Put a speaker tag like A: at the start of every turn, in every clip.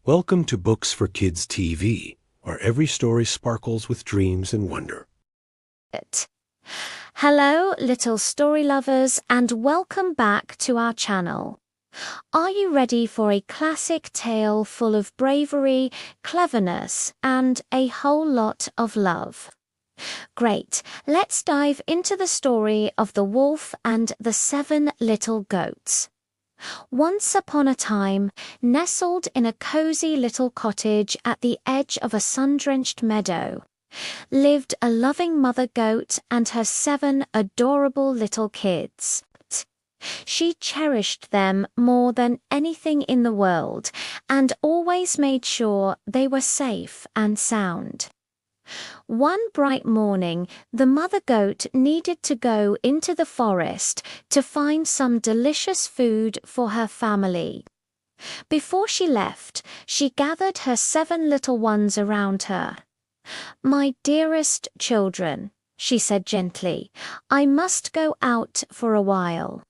A: Welcome to Books for Kids TV, where every story sparkles with dreams and wonder.
B: Hello, little story lovers, and welcome back to our channel. Are you ready for a classic tale full of bravery, cleverness, and a whole lot of love? Great, let's dive into the story of the wolf and the 7 little goats. Once upon a time, nestled in a cozy little cottage at the edge of a sun-drenched meadow, lived a loving mother goat and her 7 adorable little kids. She cherished them more than anything in the world and always made sure they were safe and sound. One bright morning, the mother goat needed to go into the forest to find some delicious food for her family. Before she left, she gathered her 7 little ones around her. "My dearest children," she said gently, "I must go out for a while.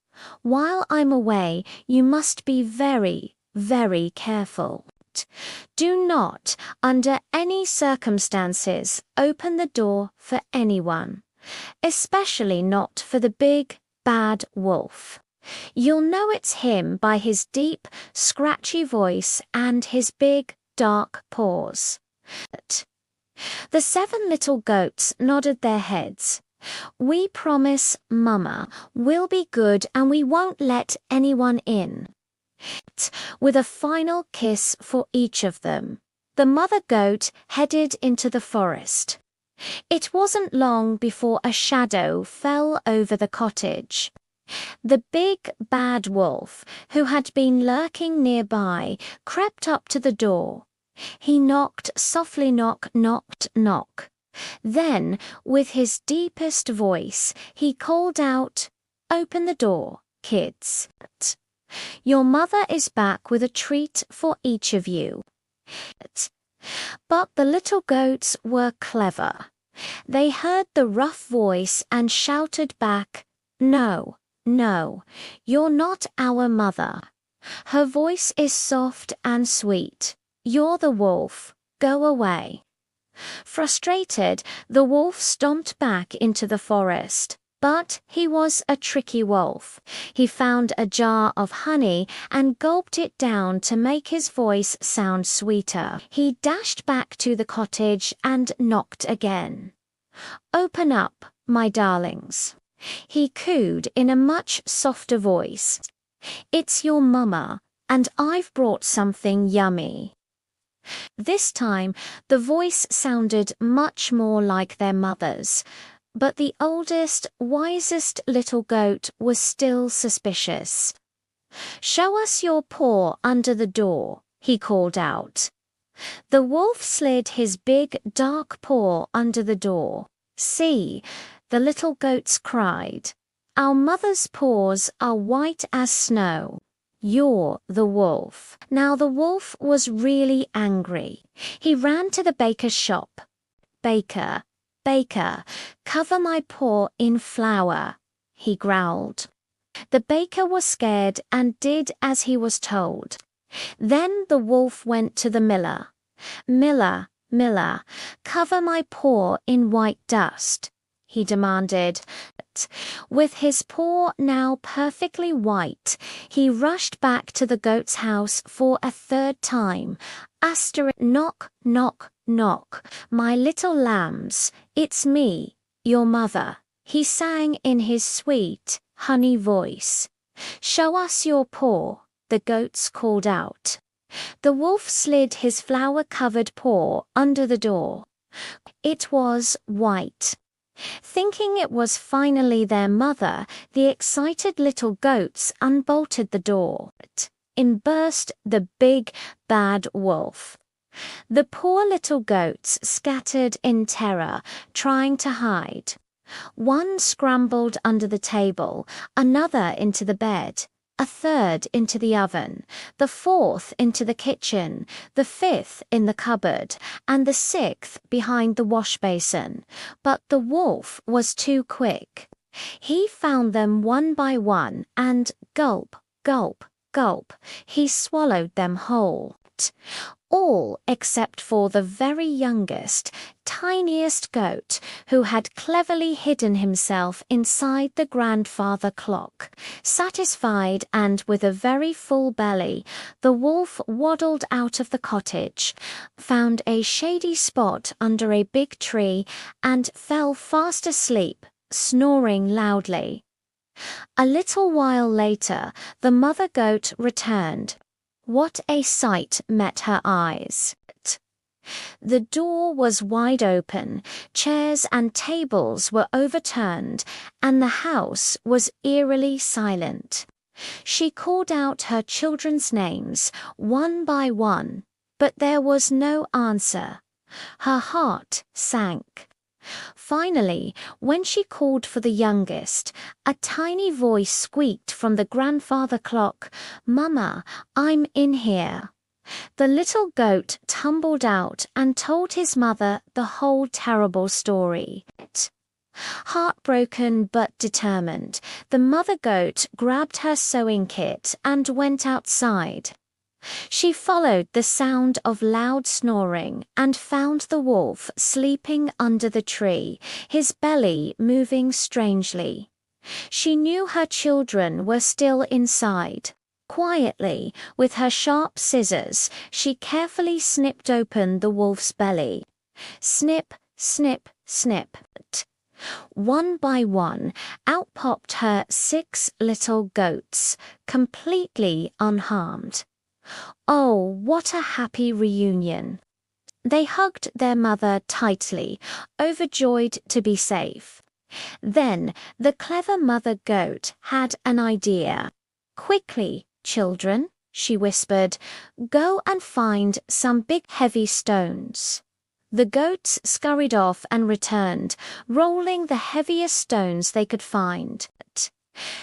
B: While I'm away, you must be very, very careful. Do not, under any circumstances, open the door for anyone, especially not for the big, bad wolf. You'll know it's him by his deep, scratchy voice and his big, dark paws." The 7 little goats nodded their heads. "We promise, Mama, we'll be good and we won't let anyone in." With a final kiss for each of them, the mother goat headed into the forest. It wasn't long before a shadow fell over the cottage. The big bad wolf, who had been lurking nearby, crept up to the door. He knocked softly, knock, knocked, knock. Then, with his deepest voice, he called out, "Open the door, kids. Your mother is back with a treat for each of you." But the little goats were clever. They heard the rough voice and shouted back, "No, no, you're not our mother. Her voice is soft and sweet. You're the wolf. Go away." Frustrated, the wolf stomped back into the forest. But he was a tricky wolf. He found a jar of honey and gulped it down to make his voice sound sweeter. He dashed back to the cottage and knocked again. "Open up, my darlings," he cooed in a much softer voice. "It's your mama, and I've brought something yummy." This time, the voice sounded much more like their mother's. But the oldest, wisest little goat was still suspicious. "Show us your paw under the door," he called out. The wolf slid his big, dark paw under the door. "See," the little goats cried. "Our mother's paws are white as snow. You're the wolf." Now the wolf was really angry. He ran to the baker's shop. "Baker, baker, cover my paw in flour," he growled. The baker was scared and did as he was told. Then the wolf went to the miller. "Miller, miller, cover my paw in white dust," he demanded. With his paw now perfectly white, he rushed back to the goat's house for a 3rd time. "Knock, knock, knock, my little lambs, it's me, your mother," he sang in his sweet, honey voice. "Show us your paw," the goats called out. The wolf slid his flour-covered paw under the door. It was white. Thinking it was finally their mother, the excited little goats unbolted the door. In burst the big, bad wolf. The poor little goats scattered in terror, trying to hide. One scrambled under the table, another into the bed, a 3rd into the oven, the 4th into the kitchen, the 5th in the cupboard, and the 6th behind the wash basin. But the wolf was too quick. He found them one by one and gulp, gulp, gulp, he swallowed them whole. all except for the very youngest, tiniest goat, who had cleverly hidden himself inside the grandfather clock. Satisfied and with a very full belly, the wolf waddled out of the cottage, found a shady spot under a big tree, and fell fast asleep, snoring loudly. A little while later, the mother goat returned. What a sight met her eyes! The door was wide open, chairs and tables were overturned, and the house was eerily silent. She called out her children's names, one by one, but there was no answer. Her heart sank. Finally, when she called for the youngest, a tiny voice squeaked from the grandfather clock, "Mama, I'm in here." The little goat tumbled out and told his mother the whole terrible story. Heartbroken but determined, the mother goat grabbed her sewing kit and went outside. She followed the sound of loud snoring and found the wolf sleeping under the tree, his belly moving strangely. She knew her children were still inside. Quietly, with her sharp scissors, she carefully snipped open the wolf's belly. Snip, snip, snip. One by one, out popped her 6 little goats, completely unharmed. Oh, what a happy reunion! They hugged their mother tightly, overjoyed to be safe. Then the clever mother goat had an idea. "Quickly, children," she whispered, "go and find some big heavy stones." The goats scurried off and returned, rolling the heaviest stones they could find.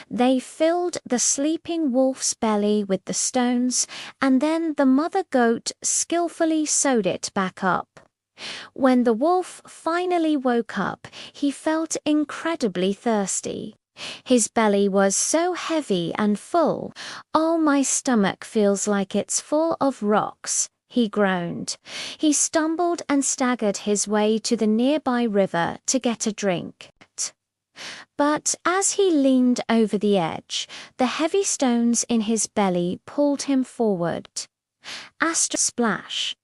B: They filled the sleeping wolf's belly with the stones, and then the mother goat skillfully sewed it back up. When the wolf finally woke up, he felt incredibly thirsty. His belly was so heavy and full. "Oh, my stomach feels like it's full of rocks," he groaned. He stumbled and staggered his way to the nearby river to get a drink. But as he leaned over the edge, the heavy stones in his belly pulled him forward. Splash!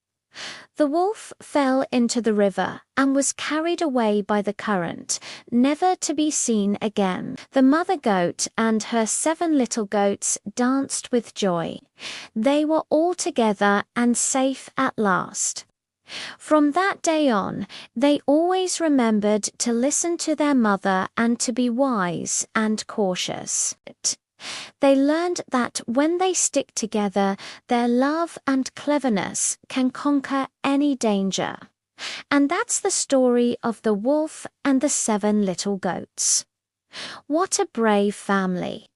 B: The wolf fell into the river and was carried away by the current, never to be seen again. The mother goat and her 7 little goats danced with joy. They were all together and safe at last. From that day on, they always remembered to listen to their mother and to be wise and cautious. They learned that when they stick together, their love and cleverness can conquer any danger. And that's the story of the wolf and the 7 little goats. What a brave family!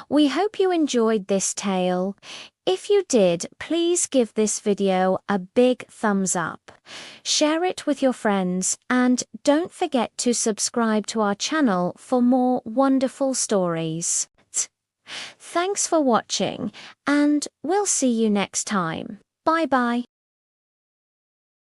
B: We hope you enjoyed this tale. If you did, please give this video a big thumbs up. Share it with your friends and don't forget to subscribe to our channel for more wonderful stories. Thanks for watching and we'll see you next time. Bye bye.